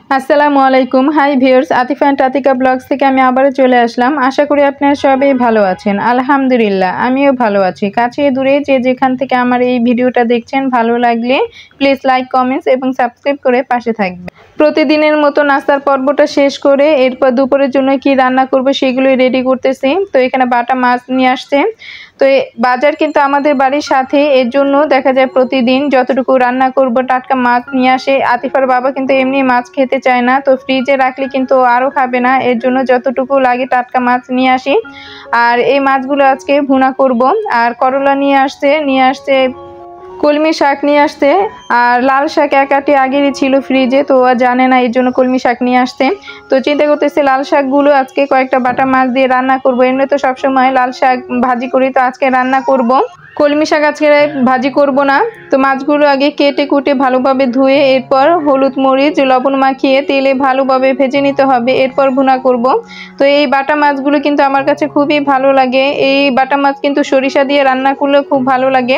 আসসালামু আলাইকুম। Hi viewers, Atifa and Atika blogs থেকে আমি আবারও চলে আসলাম। আশা করি আপনারা সবাই ভালো আছেন। আলহামদুলিল্লাহ আমিও ভালো আছি। কাছে দূরে যে যেখান থেকে আমার এই ভিডিওটা দেখছেন, ভালো লাগলে প্লিজ লাইক, কমেন্টস এবং সাবস্ক্রাইব করে পাশে থাকবেন। প্রতিদিনের মতো নাস্তার পর্বটা শেষ করে এরপর দুপুরের জন্য কি রান্না করব সেগুলোই রেডি করতেছি। তো এখানে বাটা মাছ নিয়ে আসছে। তো বাজার কিন্তু আমাদের বাড়ির সাথে, এর জন্য দেখা যায় প্রতিদিন যতটুকু রান্না করব টাটকা মাছ নিয়ে আসে। আতিফার বাবা কিন্তু এমনি মাছ খেতে চায় না, তো ফ্রিজে রাখলে কিন্তু আরও খাবে না, এর জন্য যতটুকু লাগে টাটকা মাছ নিয়ে আসি। আর এই মাছগুলো আজকে ভুনা করব। আর করলা নিয়ে আসছে কলমি শাক নিয়ে আসতে। আর লাল শাক একাটি আগেরই ছিল ফ্রিজে, তো জানে না, এর জন্য কলমি শাক নিয়ে আসতে। তো চিন্তা করতেছি লাল শাকগুলো আজকে কয়েকটা বাটা মাছ দিয়ে রান্না করব। এমনি তো সবসময় লাল শাক ভাজি করি, তো আজকে রান্না করব কলমি শাক। আজকে ভাজি করব না। তো মাছগুলো আগে কেটে কুটে ভালোভাবে ধুয়ে এরপর হলুদ মরিচ লবণ মাখিয়ে তেলে ভালোভাবে ভেজে নিতে হবে, এরপর ভুনা করব। তো এই বাটা মাছগুলো কিন্তু আমার কাছে খুবই ভালো লাগে। এই বাটা মাছ কিন্তু সরিষা দিয়ে রান্না করলে খুব ভালো লাগে।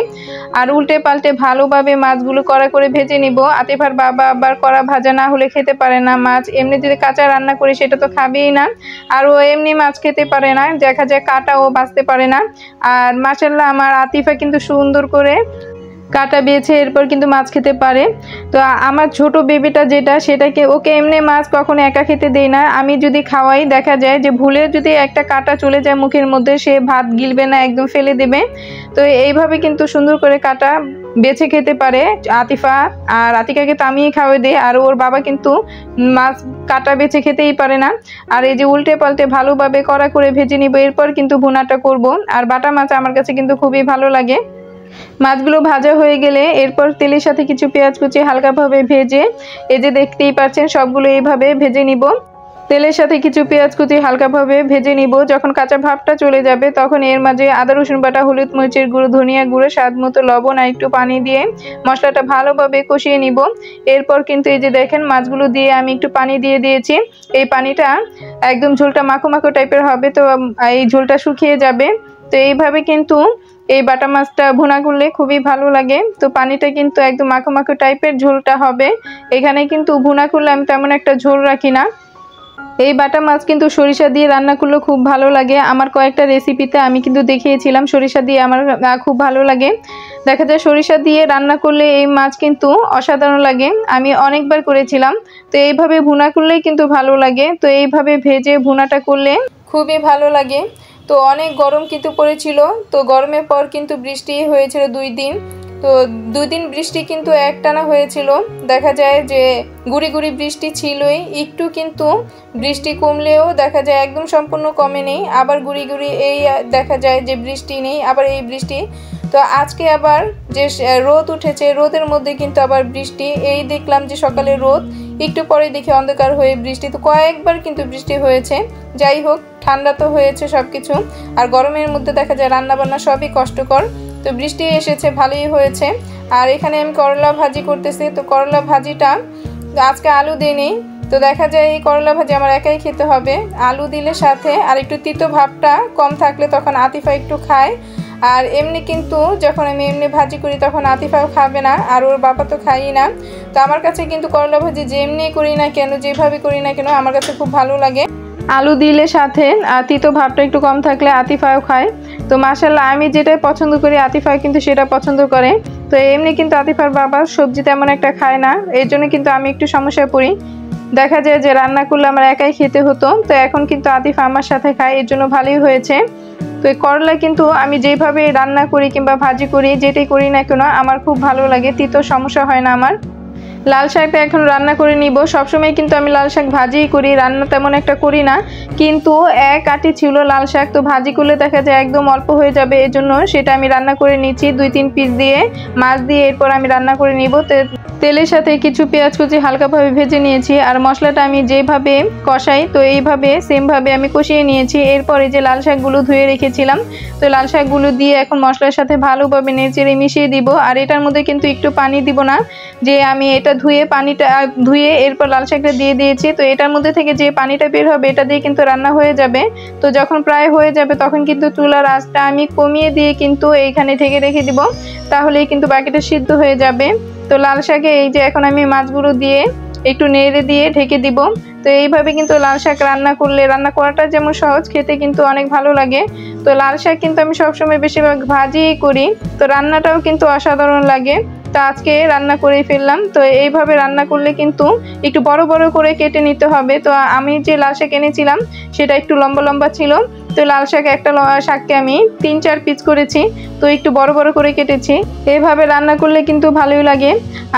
আর উল্টে পাল্টে ভালোভাবে মাছগুলো কড়া করে ভেজে নিব। আতিফার বাবা আবার কড়া ভাজা না হলে খেতে পারে না মাছ। এমনি যদি কাঁচা রান্না করি সেটা তো খাবেই না, আর ও এমনি মাছ খেতে পারে না, দেখা যায় কাঁটাও বাছতে পারে না। আর মাশাআল্লাহ আমার আতিফা কিন্তু সুন্দর করে কাটা বেছে এরপর কিন্তু মাছ খেতে পারে। তো আমার ছোট বেবিটা সেটাকে ওকে এমনি মাছ কখনো একা খেতে দেই না। আমি যদি খাওয়াই, দেখা যায় যে ভুলে যদি একটা কাটা চলে যায় মুখের মধ্যে, সে ভাত গিলবে না, একদম ফেলে দেবে। তো এইভাবে কিন্তু সুন্দর করে কাটা বেছে খেতে পারে আতিফা। আর আতিকাকে তো আমিই খাওয়াই দিই, আর ওর বাবা কিন্তু মাছ কাটা বেছে খেতেই পারে না। আর এই যে উল্টে পাল্টে ভালোভাবে কড়া করে ভেজে নিব, এরপর কিন্তু ভুনাটা করব। আর বাটা মাছ আমার কাছে কিন্তু খুবই ভালো লাগে। মাছগুলো ভাজা হয়ে গেলে এরপর তেলের সাথে কিছু পেঁয়াজ কুচি হালকাভাবে ভেজে, এই যে দেখতেই পাচ্ছেন সবগুলো এইভাবে ভেজে নিব। তেলের সাথে কিছু পেঁয়াজ কুচি হালকাভাবে ভেজে নিব। যখন কাঁচা ভাবটা চলে যাবে তখন এর মাঝে আদা রসুন বাটা, হলুদ মরিচের গুঁড়ো, ধনিয়া গুঁড়ো, স্বাদ মতো লবণ আর একটু পানি দিয়ে মশলাটা ভালোভাবে কষিয়ে নিব। এরপর কিন্তু এই যে দেখেন মাছগুলো দিয়ে আমি একটু পানি দিয়ে দিয়েছি। এই পানিটা একদম ঝোলটা মাখো মাখো টাইপের হবে, তো এই ঝোলটা শুকিয়ে যাবে। তো এইভাবে কিন্তু এই বাটা মাছটা ভুনা করলে খুবই ভালো লাগে। তো পানিটা কিন্তু একদম মাখো মাখো টাইপের ঝোলটা হবে। এখানে কিন্তু ভুনা করলে আমি তেমন একটা ঝোল রাখি না। এই বাটা মাছ কিন্তু সরিষা দিয়ে রান্না করলে খুব ভালো লাগে। আমার কয়েকটা রেসিপিতে আমি কিন্তু দেখিয়েছিলাম সরিষা দিয়ে, আমার খুব ভালো লাগে। দেখা যায় সরিষা দিয়ে রান্না করলে এই মাছ কিন্তু অসাধারণ লাগে, আমি অনেকবার করেছিলাম। তো এইভাবে ভুনা করলেই কিন্তু ভালো লাগে। তো এইভাবে ভেজে ভুনাটা করলে খুবই ভালো লাগে। তো অনেক গরম কিন্তু পড়েছিল, তো গরমের পর কিন্তু বৃষ্টি হয়েছিল 2 দিন। তো 2 দিন বৃষ্টি কিন্তু একটানা হয়েছিল। দেখা যায় যে গুড়ি গুড়ি বৃষ্টি ছিলই, একটু কিন্তু বৃষ্টি কমলেও দেখা যায় একদম সম্পূর্ণ কমে নেই, আবার গুড়ি গুড়ি এই দেখা যায় যে বৃষ্টি নেই, আবার এই বৃষ্টি। তো আজকে আবার যে রোদ উঠেছে, রোদের মধ্যে কিন্তু আবার বৃষ্টি। এই দেখলাম যে সকালে রোদ, একটু পরে দেখি অন্ধকার হয়ে বৃষ্টি। তো কয়েকবার কিন্তু বৃষ্টি হয়েছে। যাই হোক, ঠান্ডা তো হয়েছে সবকিছু, আর গরমের মধ্যে দেখা যায় রান্নাবান্না সবই কষ্টকর। তো বৃষ্টি এসেছে, ভালোই হয়েছে। আর এখানে আমি করলা ভাজি করতেছি। তো করলা ভাজিটা আজকে আলু দিইনি, তো দেখা যায় এই করলা ভাজি আমার একাই খেতে হবে। আলু দিলে সাথে আর একটু তিতো ভাবটা কম থাকলে তখন আতিফা একটু খায়। আর এমনি কিন্তু যখন আমি এমনি ভাজি করি তখন আতিফাও খাবে না, আর ওর বাবা তো খাই না। তো আমার কাছে কিন্তু করলা ভাজি যেমনি করি না কেন, যেভাবে করি না কেন, আমার কাছে খুব ভালো লাগে। আলু দিলে সাথে তিতো ভাবটা একটু কম থাকলে আতিফাও খায়। তো মাশাআল্লাহ আমি যেটাই পছন্দ করি আতিফা কিন্তু সেটা পছন্দ করে। তো এমনি কিন্তু আতিফার বাবা সবজি তেমন একটা খায় না, এর জন্য কিন্তু আমি একটু সমস্যায় পড়ি। দেখা যায় যে রান্না করলে আমার একাই খেতে হতো, তো এখন কিন্তু আতিফা আমার সাথে খায়, এর জন্য ভালোই হয়েছে। তো এই করলা কিন্তু আমি যেভাবে রান্না করি কিংবা ভাজি করি, যেটাই করি না কেন আমার খুব ভালো লাগে, তিতো সমস্যা হয় না আমার। লাল শাকটা এখন রান্না করে নিব। সবসময় কিন্তু আমি লাল শাক ভাজিই করি, রান্না তেমন একটা করি না। কিন্তু এক আটি ছিল লাল শাক, তো ভাজি করলে দেখা যায় একদম অল্প হয়ে যাবে, এর জন্য সেটা আমি রান্না করে নিচ্ছি 2-3 পিস দিয়ে মাছ দিয়ে। এরপর আমি রান্না করে নিব। তেলের সাথে কিছু পেঁয়াজ কুচি হালকাভাবে ভেজে নিয়েছি। আর মশলাটা আমি যেভাবে কষাই তো এইভাবে সেমভাবে আমি কষিয়ে নিয়েছি। এরপরে যে লাল শাকগুলো ধুয়ে রেখেছিলাম, তো লাল শাকগুলো দিয়ে এখন মশলার সাথে ভালোভাবে নেড়ে মিশিয়ে দিব। আর এটার মধ্যে কিন্তু একটু পানি দিব না, যে আমি এটা পানিটা ধুয়ে এরপর লাল শাকটা দিয়ে দিয়েছি। তো এটার মধ্যে থেকে যে পানিটা বের হবে এটা দিয়ে কিন্তু রান্না হয়ে যাবে। তো যখন প্রায় হয়ে যাবে তখন কিন্তু চুলার আঁচটা আমি কমিয়ে দিয়ে কিন্তু এইখানে ঢেকে রেখে দিব, তাহলেই কিন্তু বাকিটা সিদ্ধ হয়ে যাবে। তো লাল শাকে এই যে এখন আমি মাছগুলো দিয়ে একটু নেড়ে দিয়ে ঢেকে দিব। তো এইভাবে কিন্তু লাল শাক রান্না করলে, রান্না করাটা যেমন সহজ, খেতে কিন্তু অনেক ভালো লাগে। তো লাল শাক কিন্তু আমি সবসময় বেশিরভাগ ভাজিই করি, তো রান্নাটাও কিন্তু অসাধারণ লাগে। তো আজকে রান্না করেই ফেললাম। তো এইভাবে রান্না করলে কিন্তু একটু বড় বড় করে কেটে নিতে হবে। তো আমি যে লাল শাক এনেছিলাম সেটা একটু লম্বা লম্বা ছিল। তো লাল শাক একটা শাককে আমি 3-4 পিস করেছি, তো একটু বড় বড় করে কেটেছি। এভাবে রান্না করলে কিন্তু ভালোই লাগে।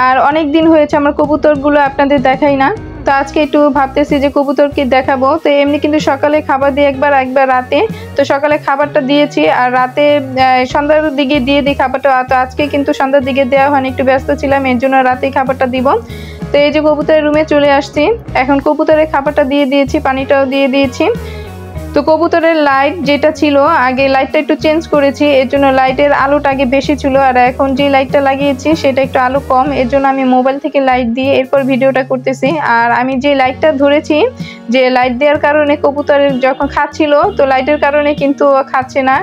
আর অনেক দিন হয়েছে আমার কবুতরগুলো আপনাদের দেখাই না, তো আজকে একটু ভাবতেছি যে কবুতরকে দেখাবো। তো এমনি কিন্তু সকালে খাবার দিই একবার রাতে। তো সকালে খাবারটা দিয়েছি, আর রাতে সন্ধ্যার দিকে দিয়ে দিই খাবারটা। তো আজকে কিন্তু সন্ধ্যার দিকে দেওয়া হয়নি, একটু ব্যস্ত ছিলাম, এর জন্য রাতেই খাবারটা দিব। তো এই যে কবুতরের রুমে চলে আসছি, এখন কবুতরের খাবারটা দিয়ে দিয়েছি, পানিটাও দিয়ে দিয়েছি। তো কবুতরের লাইট যেটা ছিল আগে, লাইটটা একটু চেঞ্জ করেছি, এর জন্য লাইটের আলোটা আগে বেশি ছিল, আর এখন যে লাইটটা লাগিয়েছি সেটা একটু আলো কম, এর জন্য আমি মোবাইল থেকে লাইট দিয়ে এরপর ভিডিওটা করতেছি। আর আমি যে লাইটটা ধরেছি, যে লাইট দেওয়ার কারণে কবুতরের যখন খাচ্ছিল, তো লাইটের কারণে কিন্তু খাচ্ছে না।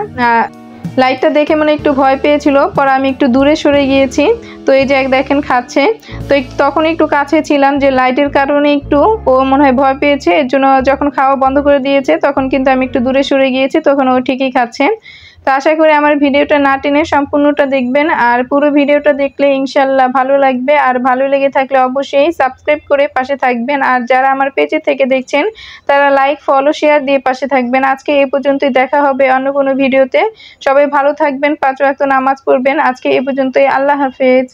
লাইটটা দেখে মানে একটু ভয় পেয়েছিল, পরে আমি একটু দূরে সরে গিয়েছি। তো এই যে দেখেন খাচ্ছে। তো তখন একটু কাছে ছিলাম, যে লাইটের কারণে একটু ও মনে হয় ভয় পেয়েছে, এর জন্য যখন খাওয়া বন্ধ করে দিয়েছে তখন কিন্তু আমি একটু দূরে সরে গিয়েছি, তখন ও ঠিকই খাচ্ছে। তো আশা করি আমার ভিডিওটা না টেনে সম্পূর্ণটা দেখবেন, আর পুরো ভিডিওটা দেখলে ইনশাল্লাহ ভালো লাগবে। আর ভালো লেগে থাকলে অবশ্যই সাবস্ক্রাইব করে পাশে থাকবেন, আর যারা আমার পেজে থেকে দেখছেন তারা লাইক, ফলো, শেয়ার দিয়ে পাশে থাকবেন। আজকে এই পর্যন্তই, দেখা হবে অন্য কোনো ভিডিওতে। সবাই ভালো থাকবেন, 5 ওয়াক্ত নামাজ পড়বেন। আজকে এই পর্যন্তই, আল্লাহ হাফেজ।